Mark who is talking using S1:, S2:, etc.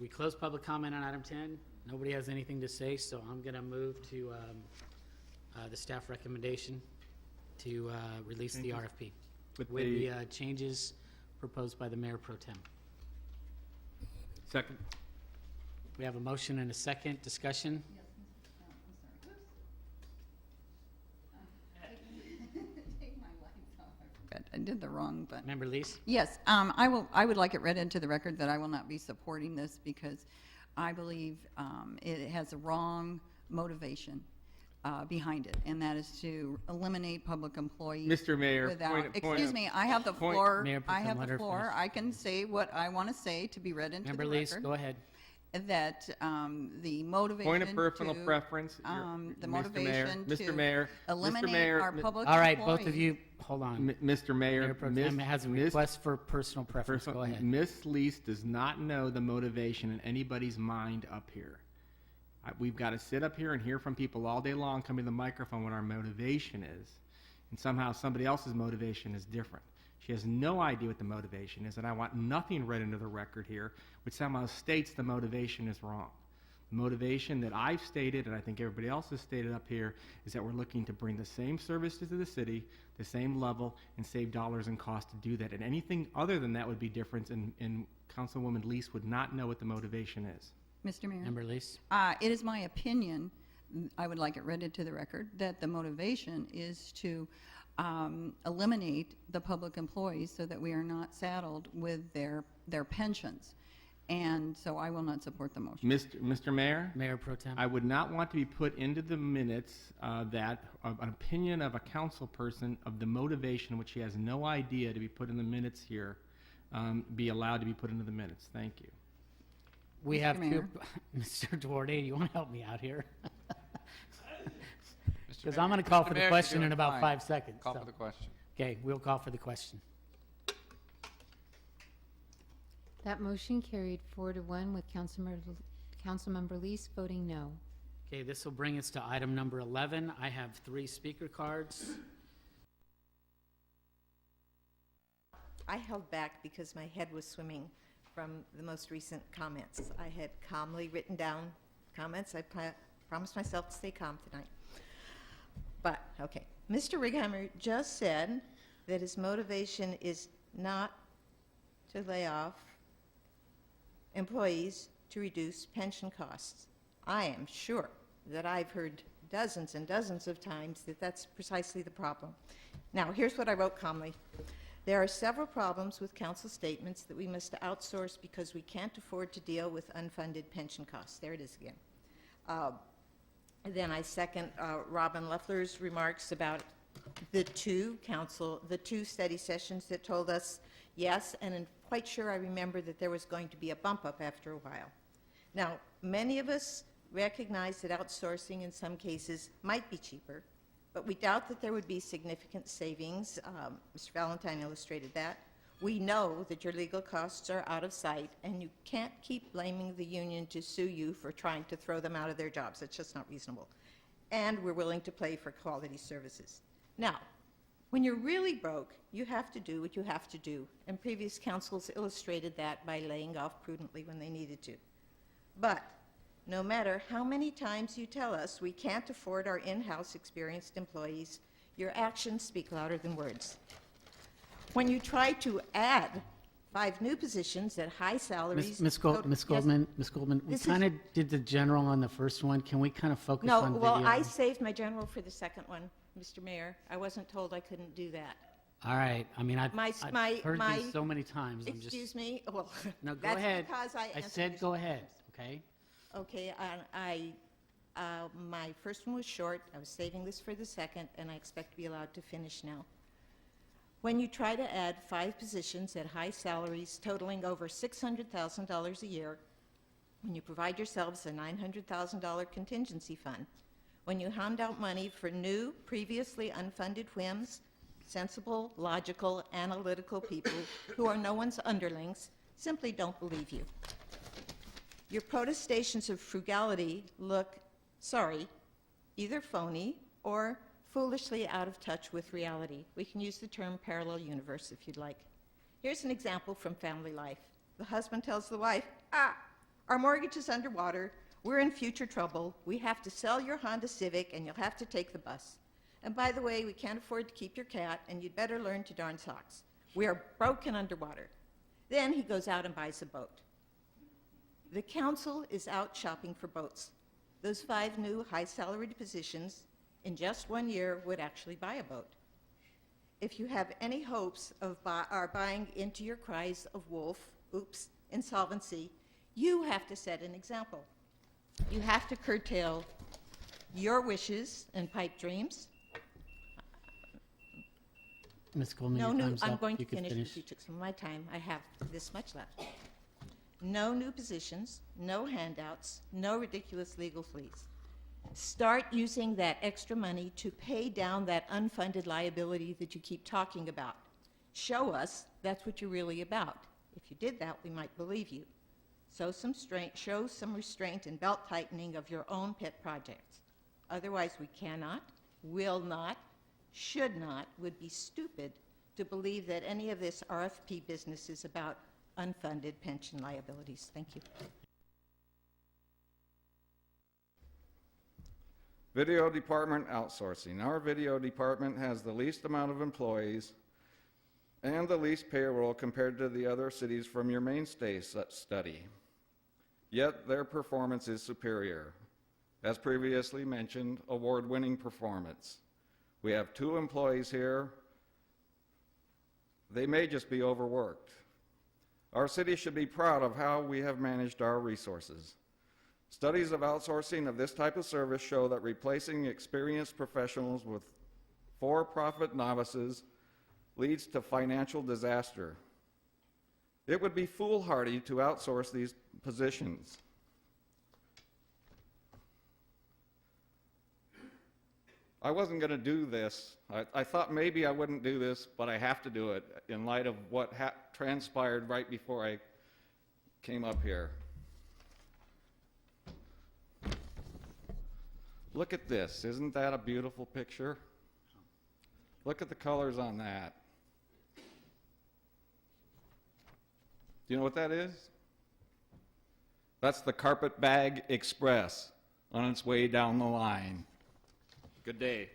S1: We close public comment on item 10. Nobody has anything to say, so I'm going to move to the staff recommendation to release the RFP with the changes proposed by the Mayor Pro Tem.
S2: Second.
S1: We have a motion and a second. Discussion?
S3: Yes, take my lights off. I forgot. I did the wrong button.
S1: Member Lees?
S3: Yes, I would like it read into the record that I will not be supporting this because I believe it has a wrong motivation behind it, and that is to eliminate public employees.
S2: Mr. Mayor,
S3: Without,
S2: point
S3: excuse
S2: of-
S3: me, I have the
S2: point-
S3: floor.
S1: Mayor Pro
S3: I
S1: Tem,
S3: have
S1: let
S3: the
S1: her
S3: floor.
S1: finish.
S3: I can say what I want to say to be read into
S1: Member
S3: the
S1: Lees,
S3: record.
S1: go ahead.
S3: That the motivation
S2: Point of personal
S3: to,
S2: preference.
S3: the
S2: Mr. Mayor,
S3: motivation
S2: Mr.
S3: to
S2: Mayor,
S3: eliminate
S2: Mr. Mayor,
S3: our public
S1: All right,
S3: employees.
S1: both of you, hold on.
S2: Mr. Mayor,
S1: Mayor Pro
S2: Miss-
S1: Tem has a
S2: Miss-
S1: request for personal preference. Go ahead.
S2: Miss Lease does not know the motivation in anybody's mind up here. We've got to sit up here and hear from people all day long, come to the microphone what our motivation is, and somehow somebody else's motivation is different. She has no idea what the motivation is, and I want nothing read into the record here which somehow states the motivation is wrong. The motivation that I've stated, and I think everybody else has stated up here, is that we're looking to bring the same services to the city, the same level, and save dollars and cost to do that. And anything other than that would be different, and Councilwoman Lease would not know what the motivation is.
S3: Mr. Mayor.
S1: Member Lees?
S3: It is my opinion, I would like it read into the record, that the motivation is to eliminate the public employees so that we are not saddled with their pensions. And so I will not support the motion.
S2: Mr. Mayor?
S1: Mayor Pro Tem?
S2: I would not want to be put into the minutes that an opinion of a council person of the motivation which he has no idea to be put in the minutes here be allowed to be put into the minutes. Thank you.
S1: We
S3: Mr.
S1: have two.
S3: Mayor.
S1: Mr. Duarte, you want to help me out here?
S4: Mr.
S1: Because
S4: Mayor-
S1: I'm going to call
S4: Mr.
S1: for the
S4: Mayor, you're
S1: question
S4: doing
S1: in about
S4: fine.
S1: 5 seconds.
S4: Call
S1: so.
S4: for the question.
S1: Okay, we'll call for the question.
S5: That motion carried 4-1 with Councilmember Lees voting no.
S1: Okay, this will bring us to item number 11. I have 3 speaker cards.
S6: I held back because my head was swimming from the most recent comments. I had calmly written down comments. I promised myself to stay calm tonight. But, okay. Mr. Righeimer just said that his motivation is not to lay off employees to reduce pension costs. I am sure that I've heard dozens and dozens of times that that's precisely the problem. Now, here's what I wrote calmly. There are several problems with council statements that we must outsource because we can't afford to deal with unfunded pension costs. There it is again. Then I second Robin Loeffler's remarks about the two study sessions that told us yes, and I'm quite sure I remember that there was going to be a bump up after a while. Now, many of us recognize that outsourcing in some cases might be cheaper, but we doubt that there would be significant savings. Mr. Valentine illustrated that. We know that your legal costs are out of sight, and you can't keep blaming the union to sue you for trying to throw them out of their jobs. It's just not reasonable. And we're willing to pay for quality services. Now, when you're really broke, you have to do what you have to do, and previous councils illustrated that by laying off prudently when they needed to. But no matter how many times you tell us we can't afford our in-house experienced employees, your actions speak louder than words. When you try to add 5 new positions at high salaries...
S1: Ms. Goldman, we
S6: This is-
S1: kind of did the general on the first one. Can we kind of focus
S6: No,
S1: on
S6: well,
S1: video?
S6: I saved my general for the second one, Mr. Mayor. I wasn't told I couldn't do that.
S1: All right. I mean, I've
S6: My-
S1: heard
S6: my-
S1: these so many times. I'm just...
S6: Excuse me? Well,
S1: No, go
S6: that's
S1: ahead.
S6: because I
S1: I
S6: answered
S1: said
S6: your
S1: go
S6: questions.
S1: ahead, okay?
S6: Okay, my first one was short. I was saving this for the second, and I expect to be allowed to finish now. When you try to add 5 positions at high salaries totaling over $600,000 a year, when you provide yourselves a $900,000 contingency fund, when you hand out money for new, previously unfunded whims, sensible, logical, analytical people who are no one's underlings simply don't believe you. Your protestations of frugality look, sorry, either phony or foolishly out of touch with reality. We can use the term parallel universe if you'd like. Here's an example from family life. The husband tells the wife, Our mortgage is underwater. We're in future trouble. We have to sell your Honda Civic, and you'll have to take the bus. And by the way, we can't afford to keep your cat, and you'd better learn to darn socks. We are broken underwater. Then he goes out and buys a boat. The council is out shopping for boats. Those 5 new high-salaried positions in just 1 year would actually buy a boat. If you have any hopes of buying into your cries of wolf, oops, insolvency, you have to set an example. You have to curtail your wishes and pipe dreams.
S1: Ms. Coleman,
S6: No
S1: your
S6: new,
S1: time's
S6: I'm
S1: up.
S6: going to
S1: You can
S6: finish because you took some of my time. I have this much left. No new positions, no handouts, no ridiculous legal fees. Start using that extra money to pay down that unfunded liability that you keep talking about. Show us that's what you're really about. If you did that, we might believe you. Show some restraint and belt tightening of your own pet projects. Otherwise, we cannot, will not, should not, would be stupid to believe that any of this RFP business is about unfunded pension liabilities. Thank you.
S4: Video department outsourcing. Our video department has the least amount of employees and the least payroll compared to the other cities from your mainstay study. Yet their performance is superior. As previously mentioned, award-winning performance. We have 2 employees here. They may just be overworked. Our city should be proud of how we have managed our resources. Studies of outsourcing of this type of service show that replacing experienced professionals with for-profit novices leads to financial disaster. It would be foolhardy to outsource these positions. I wasn't going to do this. I thought maybe I wouldn't do this, but I have to do it in light of what transpired right before I came up here. Look at this. Isn't that a beautiful picture? Look at the colors on that. Do you know what that is? That's the Carpetbag Express on its way down the line. Good day.